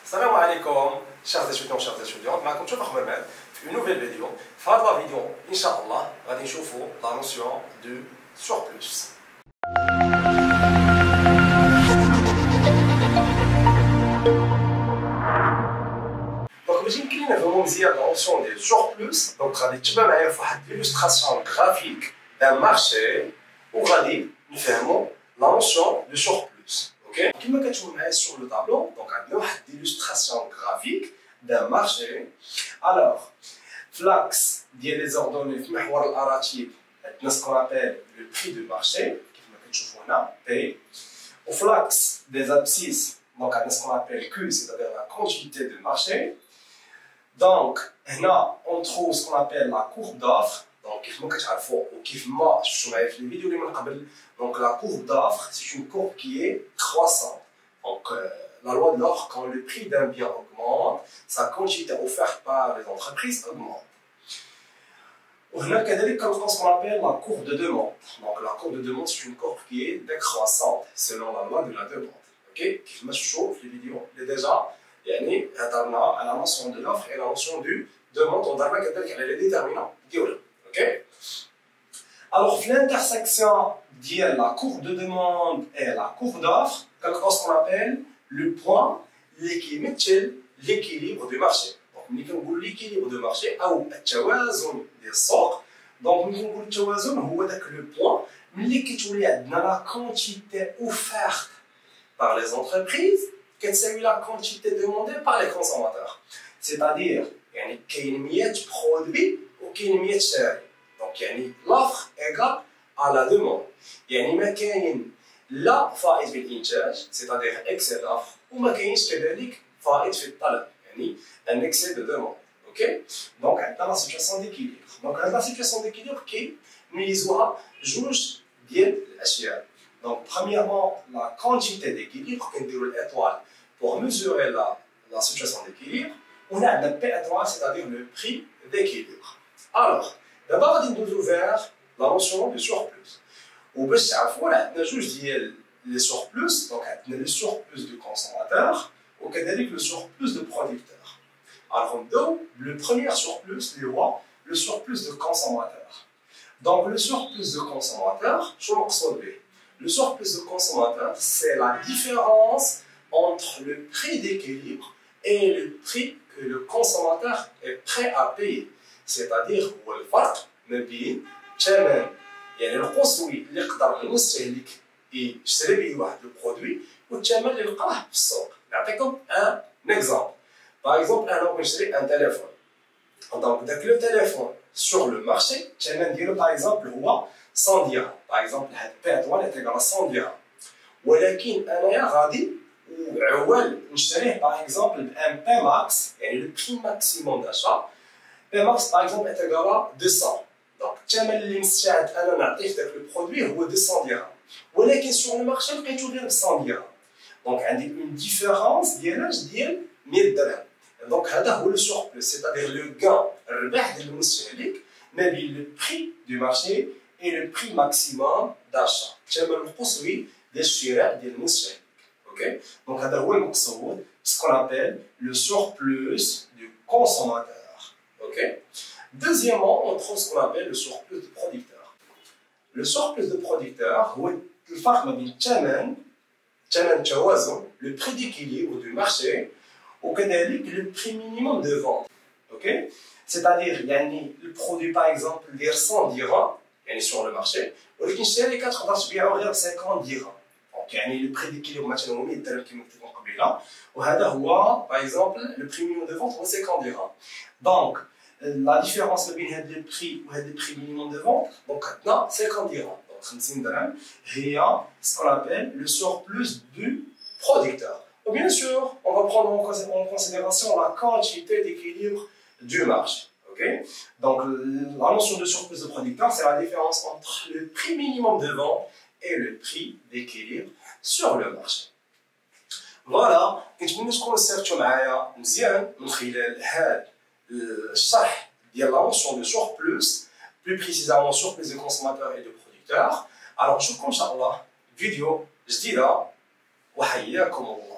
Salam alaikum, chers étudiants, chères étudiantes, معكم تشوف أخ محمد في une nouvelle vidéo. في هذه la vidéo, إن شاء الله غادي نشوفوا la notion du surplus. Donc باش يمكن لنا نفهموا مزيان la notion du surplus، donc غادي تتبع معايا في واحد l'illustration graphique d'un marché وغادي نفهموا la notion du surplus. Comme tu vois sur le tableau, donc on a une illustration graphique d'un marché. Alors, l'axe des ordonnées في محور الأراتيب عندنا ce qu'on appelle le prix du marché كما كتشوفوا هنا P. Au l'axe des abscisses, donc on a ce qu'on appelle Q, c'est-à-dire la quantité de marché. Donc, là, on trouve ce qu'on appelle la courbe d'offre. Donc, كيفما كتعرفوا وكيفما شفتوا معايا في الفيديو اللي من قبل. Donc la courbe d'offre, c'est une courbe qui est croissante. Donc la loi de l'offre, quand le prix d'un bien augmente, sa quantité offerte par les entreprises augmente. On a ce qu'on appelle la courbe de demande. Donc la courbe de demande, c'est une courbe qui est décroissante selon la loi de la demande. Ok? Comme je chauffe les vidéos, déjà, on a la notion de l'offre et la notion du demande. On a les déterminants. Ok? Alors, l'intersection de la courbe de demande et la courbe d'offre, quelque chose qu'on appelle le point l'équilibre du marché. Donc, nous avons l'équilibre du marché ou التوازن ديال السوق. Donc, nous avons التوازن هو ذاك le point ملي كتولي عندنا la quantité offerte par les entreprises كتساوي la quantité demandée par les consommateurs. C'est-à-dire, يعني كاين 100 produits وكاين 100 شاري. Donc, l'offre égale à la demande. ما كاين لا فائض في الانتاج c'est-à-dire excès d'offre وما كاينش كذلك فائض في الطلب un excès de demande. OK? Donc عندنا la situation d'équilibre. Donc la situation d'équilibre كيميزوها جوج ديال الاشياء. Donc premièrement la quantité d'équilibre كنديروا l'étoile pour mesurer la situation d'équilibre. On a عندنا P étoile c'est-à-dire le prix d'équilibre. Alors d'abord غادي ندوزو vers la notion du surplus. وباش تعرفوا راه عندنا جوج ديال لي surplus. Donc عندنا le surplus du consommateur وكذلك le surplus de producteur. Alors نبداو le premier surplus اللي هو le surplus de consommateur. Donc le surplus de consommateur شنو المقصود به؟ Le surplus de consommateur c'est la différence entre le prix d'équilibre et le prix que le consommateur est prêt à payer. C'est-à-dire هو الفرق ما بين الثمن القصوي اللي يقدر المستهلك يشتري به واحد البرودوي والثمن اللي لقاه في السوق. نعطيكم ان اكزامبل. باغ اكزومبل انا بغيت نشري ان تليفون. دونك داك لو تليفون سور لو مارشي الثمن ديالو باغ اكزومبل هو 100 درهم. باغ اكزومبل هاد بي اتوال تيكال 100 درهم. ولكن انايا غادي وعوال نشريه باغ اكزومبل بان بي ماكس لو بري ماكسيموم داشا. بي ماكس باغ اكزومبل تيكال 200. Donc, الثمن اللي مستعد انا نعطيه داك البرودوي هو 200 درهم ولكن سور المارشي لقيتو غير ب 100 درهم. دونك عندي اون ديفيرونس ديال 100 درهم. دونك هذا هو لو سوربلوس سيتادير لو كان الربح ديال المستهلك ما بين لو بري دو مارشي اي لو بري ماكسيموم داشا الثمن القصوي ديال الشراء ديال المستهلك. اوكي دونك هذا هو المقصود سكون ابل لو سوربلوس دو كونسوماتور. اوكي Deuxièmement, on trouve ce qu'on appelle le surplus de producteur. Le surplus de producteur, c'est le farq بين الثمن توازن le prix d'équilibre du marché وكذلك le prix minimum de vente. OK? C'est-à-dire le produit par exemple داير 100 درهم sur le marché ولكن الشركه تقدر تبيعه غير 50 درهم. Donc le prix d'équilibre مثلا هو 100 درهم كما كتبوا قبيله وهذا هو par exemple le prix minimum de vente هو 50 درهم. Donc la différence بين هاد le prix و هاد le prix minimum de vente donc عندنا 50 درهم. Donc 50 درهم هي ce qu'on appelle le surplus du producteur. Donc bien sûr, on va prendre en considération la quantité d'équilibre du marché. Okay? Donc la notion de surplus de producteur c'est la différence entre le prix minimum de vente et le prix d'équilibre sur le marché. Voilà, كنتمنى تكونوا استفدتوا معايا مزيان من خلال هاد الشرح ديال لا نوسيون دو سوربلوس بلو بريسيزامون سوربلوس دو كونسوماتور اي دو برودكتور. الوغ نشوفكم ان شاء الله فيديو جديده وحياكم الله.